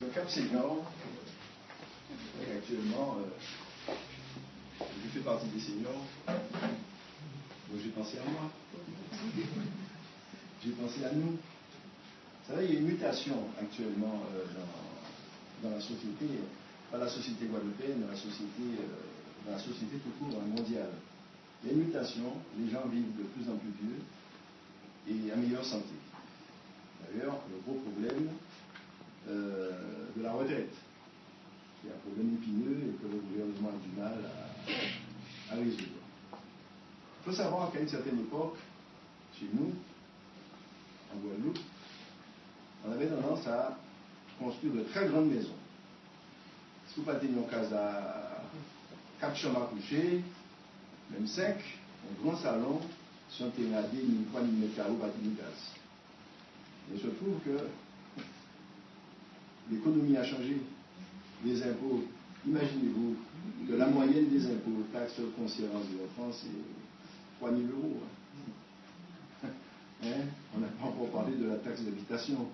Le Cap Senior, actuellement, je fais partie des seniors, donc j'ai pensé à moi, j'ai pensé à nous. Vous savez, il y a une mutation actuellement dans la société, pas la société guadeloupéenne, dans la société tout court mondiale. Il y a une mutation, les gens vivent de plus en plus vieux et à meilleure santé. D'ailleurs, le gros problème de la retraite, qui est un problème épineux et que le gouvernement a du mal à résoudre. Il faut savoir qu'à une certaine époque, chez nous, en Guadeloupe, on avait tendance à construire de très grandes maisons. Si vous partez dans une à 4 chambres à coucher, même 5, un grand salon, sur un terrain de 3 000 mètres carrés, pas de gaz. Et il se trouve que l'économie a changé, les impôts. Imaginez-vous que la moyenne des impôts, taxes sur foncière en France, c'est 3 000 euros. On n'a pas encore parlé de la taxe d'habitation.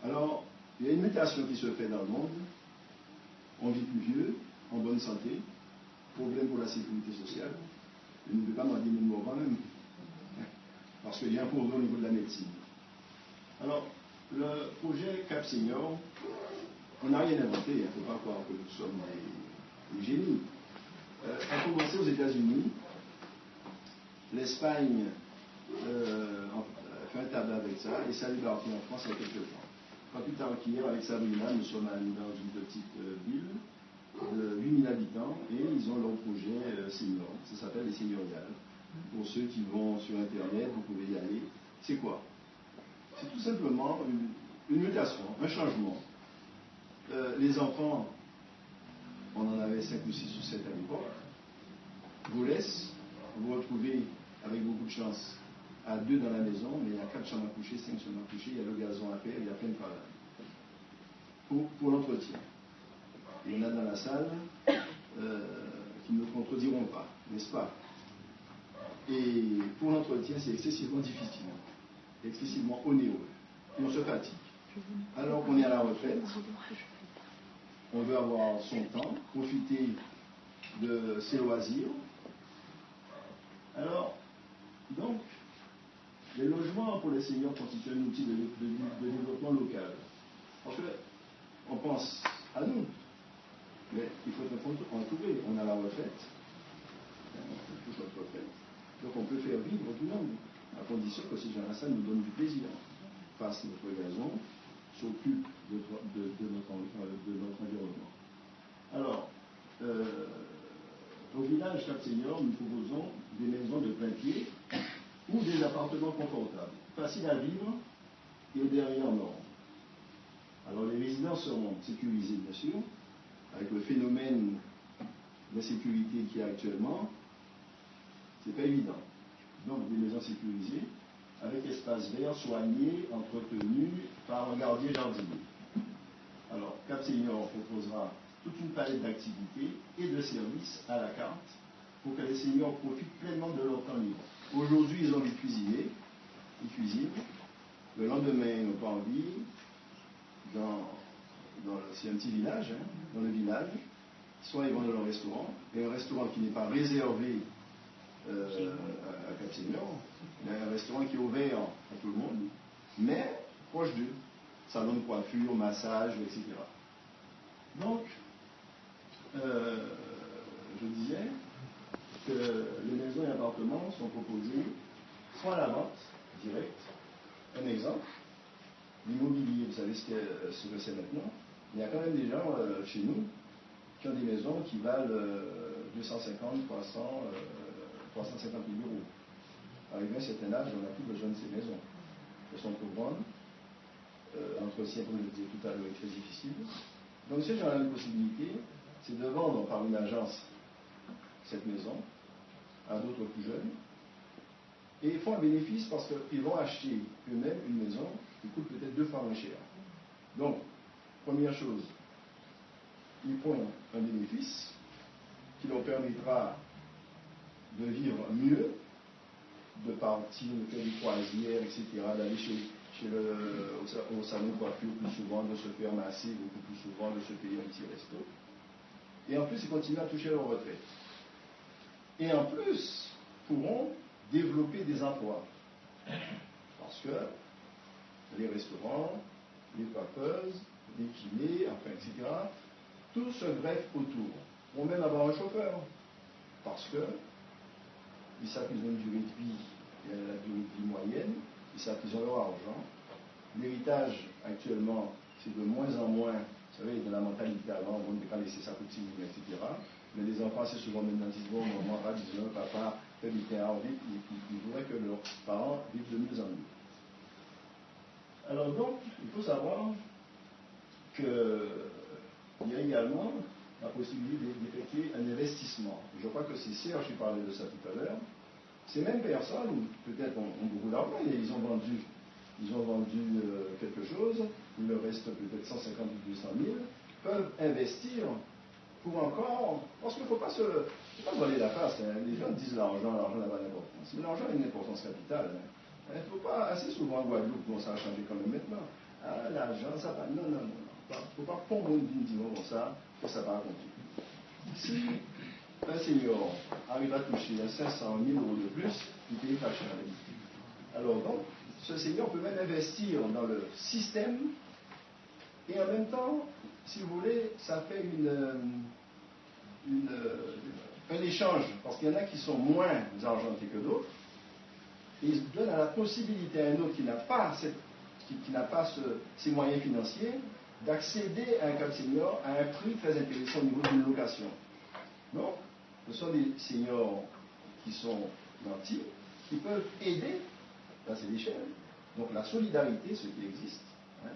Alors, il y a une mutation qui se fait dans le monde. On vit plus vieux, en bonne santé, problème pour la sécurité sociale. Je ne peux pas m'en dire une mort quand même, parce qu'il y a un problème au niveau de la médecine. Alors, le projet Cap Senior, on n'a rien inventé, il ne faut pas croire que nous sommes des génies. A commencé aux États-Unis, l'Espagne fait un tabac avec ça, et ça a débarqué en France il y a quelques temps. Pas plus tard qu'hier, avec Sabrina, nous sommes allés dans une petite ville de 8 000 habitants, et ils ont leur projet senior, ça s'appelle les Senioriales. Pour ceux qui vont sur Internet, vous pouvez y aller. C'est quoi? C'est tout simplement une mutation, un changement. Les enfants, on en avait 5 ou 6 ou 7 à l'époque, vous laissent vous retrouver avec beaucoup de chance à 2 dans la maison, mais il y a 4 chambres à coucher, 5 chambres à coucher, il y a le gazon à faire, il y a plein de travail. Pour l'entretien. Il y en a dans la salle qui ne me contrediront pas, n'est-ce pas? Et pour l'entretien, c'est excessivement difficile, excessivement onéreux. On se fatigue. Alors qu'on est à la retraite, on veut avoir son temps, profiter de ses loisirs. Alors, donc, les logements pour les seniors constituent un outil de développement local. Parce qu'on pense à nous, mais il faut être entouré. On a la retraite, on touche notre retraite, donc on peut faire vivre tout le monde, à condition que ces gens-là, ça nous donne du plaisir. Fasse notre gazon, s'occupe de notre environnement. Alors, au village Cap Senior, nous proposons des maisons de plein pied ou des appartements confortables, faciles à vivre et derrière normes. Alors, les résidents seront sécurisés, bien sûr, avec le phénomène d'insécurité qu'il y a actuellement, c'est pas évident. Donc, des maisons sécurisées, avec espace vert, soigné, entretenu par un gardien jardinier. Alors, Cap Senior proposera toute une palette d'activités et de services à la carte pour que les seniors profitent pleinement de leur temps libre. Aujourd'hui, ils ont envie de cuisiner, ils cuisinent. Le lendemain, ils n'ont pas envie. C'est un petit village, dans le village, soit ils vont dans leur restaurant, et un restaurant qui n'est pas réservé à Cap Senior, mais un restaurant qui est ouvert à tout le monde, mais proche d'eux. Salon de coiffure, massage, etc. Donc, je disais que les maisons et appartements sont proposés soit à la vente directe. Un exemple, l'immobilier, vous savez ce que c'est maintenant. Il y a quand même des gens chez nous qui ont des maisons qui valent 250, 300, 350 000 euros. Arrivé à un certain âge, on n'a plus besoin de ces maisons. Elles sont trop grandes. L'entretien, comme je le disais tout à l'heure, est très difficile. Donc, ces gens-là, une possibilité, c'est de vendre par une agence cette maison à d'autres plus jeunes. Et ils font un bénéfice parce qu'ils vont acheter eux-mêmes une maison qui coûte peut-être 2 fois moins cher. Donc, première chose, ils font un bénéfice qui leur permettra de vivre mieux, de partir, de faire des croisières, etc., d'aller chez au salon de coiffure plus souvent, de se faire masser beaucoup plus souvent, de se payer un petit resto. Et en plus, ils continuent à toucher leur retraite. Et en plus, pourront développer des emplois. Parce que les restaurants, les coiffeuses, les kinés, enfin, etc., tout se greffe autour. Vont même avoir un chauffeur. Parce que ils savent qu'ils ont une durée de vie, la durée de vie moyenne, ils savent qu'ils ont leur argent. L'héritage, actuellement, c'est de moins en moins, vous savez, de la mentalité avant, on ne peut pas laisser ça petit, etc. Mais les enfants, assez souvent, maintenant, disent, bon, maman, disent, papa, fait du terrain, ils voudraient que leurs parents vivent de mieux en mieux. Alors donc, il faut savoir qu'il y a également la possibilité d'effectuer un investissement. Je crois que c'est Serge qui parlait de ça tout à l'heure. Ces mêmes personnes, peut-être ont beaucoup d'argent, et ils ont vendu quelque chose, il leur reste peut-être 150 ou 200 000, peuvent investir pour encore, parce qu'il ne faut pas se voler la face. Hein. Les gens disent l'argent n'a pas d'importance. Mais l'argent a une importance capitale. Hein. Il ne faut pas, assez souvent en Guadeloupe, bon, ça a changé quand même maintenant. Ah, l'argent, ça va. Non. Il ne faut pas prendre une dimension comme ça, que ça va continuer. Si un senior arrive à toucher 500 000 euros de plus, il paye pas cher. Alors donc, ce senior peut même investir dans le système et en même temps, si vous voulez, ça fait un échange, parce qu'il y en a qui sont moins argentés que d'autres, et ils donnent la possibilité à un autre qui n'a pas, ces moyens financiers d'accéder à un cadre senior à un prix très intéressant au niveau d'une location. Donc, ce sont des seniors qui sont nantis, qui peuvent aider, là c'est l'échelle, donc la solidarité, ce qui existe. Hein.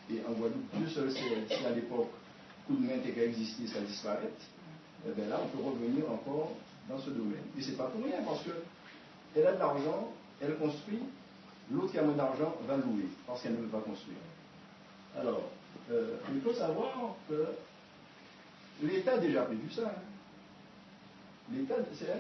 Et en Guadeloupe, Dieu seul sait si à l'époque, coup de main était qu'à exister, ça disparaît, et bien là, on peut revenir encore dans ce domaine. Et c'est pas pour rien, parce qu'elle a de l'argent, elle construit, l'autre qui a moins d'argent va louer, parce qu'elle ne veut pas construire. Alors, il faut savoir que l'État a déjà prévu ça. Hein. L'État,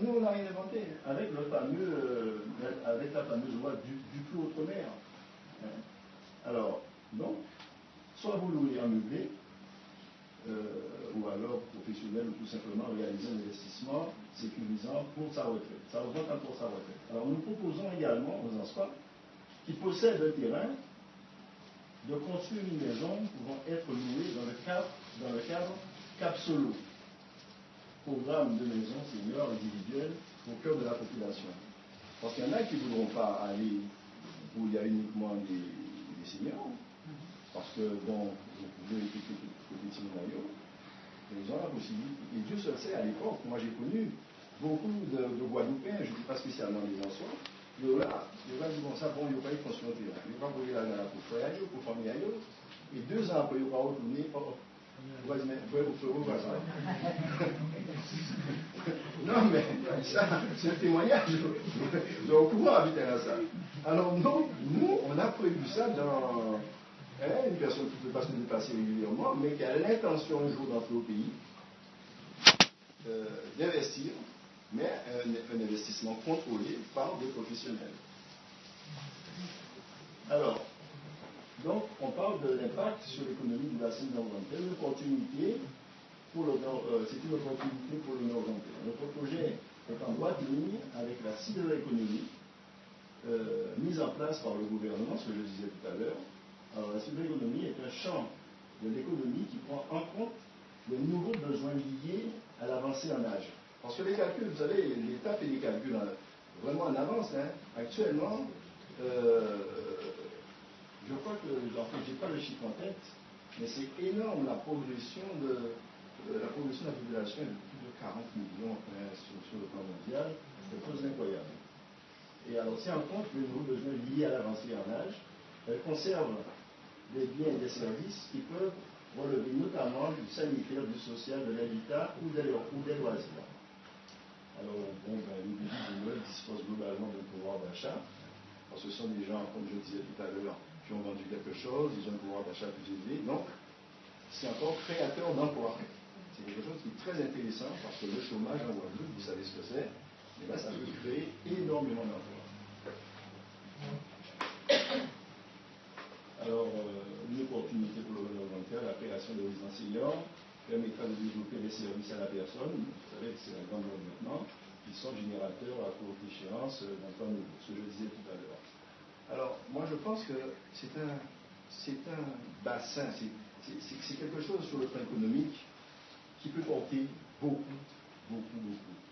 nous on n'a rien inventé, avec la fameuse loi du plus outre-mer. Hein. Alors, donc, soit vous louez en meublé, ou alors professionnel, ou tout simplement réaliser un investissement sécurisant pour sa retraite. Ça représente pour sa retraite. Alors nous proposons également aux enfants qui possèdent un terrain de construire une maison pouvant être louée dans le cadre Capsolo, programme de maison senior individuel au cœur de la population. Parce qu'il y en a qui ne voudront pas aller où il y a uniquement des seniors, parce que, bon, vous pouvez écouter petit maillot, ils ont la possibilité. Et Dieu seul sait, à l'époque, moi j'ai connu beaucoup de Guadeloupéens, je ne dis pas spécialement des Ansois, mais là, les gens disent bon ça, bon, il n'y a pas eu construire un terrain, il n'y a pas brûler la gare pour frère, pour famille, et 2 ans après, il n'y a pas retourné, non, mais ça, c'est un témoignage. J'ai au courant habiter à ça. Alors, non, nous, on a prévu ça dans une personne qui ne peut pas se déplacer régulièrement, mais qui a l'intention un jour d'entrer au pays, d'investir, mais un investissement contrôlé par des professionnels. Alors, donc, on parle de l'impact sur l'économie du bassin nord-oriental. C'est une opportunité pour le nord-oriental. Notre projet est en droite ligne avec la sidéroéconomie mise en place par le gouvernement, ce que je disais tout à l'heure. Alors, la sidéroéconomie est un champ de l'économie qui prend en compte les nouveaux besoins liés à l'avancée en âge. Parce que les calculs, vous savez, l'État fait des calculs vraiment en avance. Hein. Actuellement, je crois que, en fait, je n'ai pas le chiffre en tête, mais c'est énorme la progression de la population est de plus de 40 millions sur le plan mondial, c'est quelque chose d'incroyable. Et alors, si on compte les nouveaux besoins liés à l'avancée en âge, elle conserve des biens et des services qui peuvent relever notamment du sanitaire, du social, de l'habitat ou des loisirs. Alors, bon, les pays de Noël disposent globalement d'un pouvoir d'achat, parce que ce sont des gens, comme je disais tout à l'heure, qui ont vendu quelque chose, ils ont un pouvoir d'achat plus élevé, donc c'est encore créateur d'emplois. C'est quelque chose qui est très intéressant, parce que le chômage en Guadeloupe, vous savez ce que c'est, et là ça peut créer énormément d'emplois. Alors, une opportunité pour le volontaire, la création de résidences seniors permettra de développer des services à la personne. Vous savez que c'est la grande mode maintenant, qui sont générateurs à courte échéance d'emplois nouveaux, ce que je disais tout à l'heure. Alors, moi je pense que c'est un bassin, c'est quelque chose sur le plan économique qui peut porter beaucoup, beaucoup, beaucoup.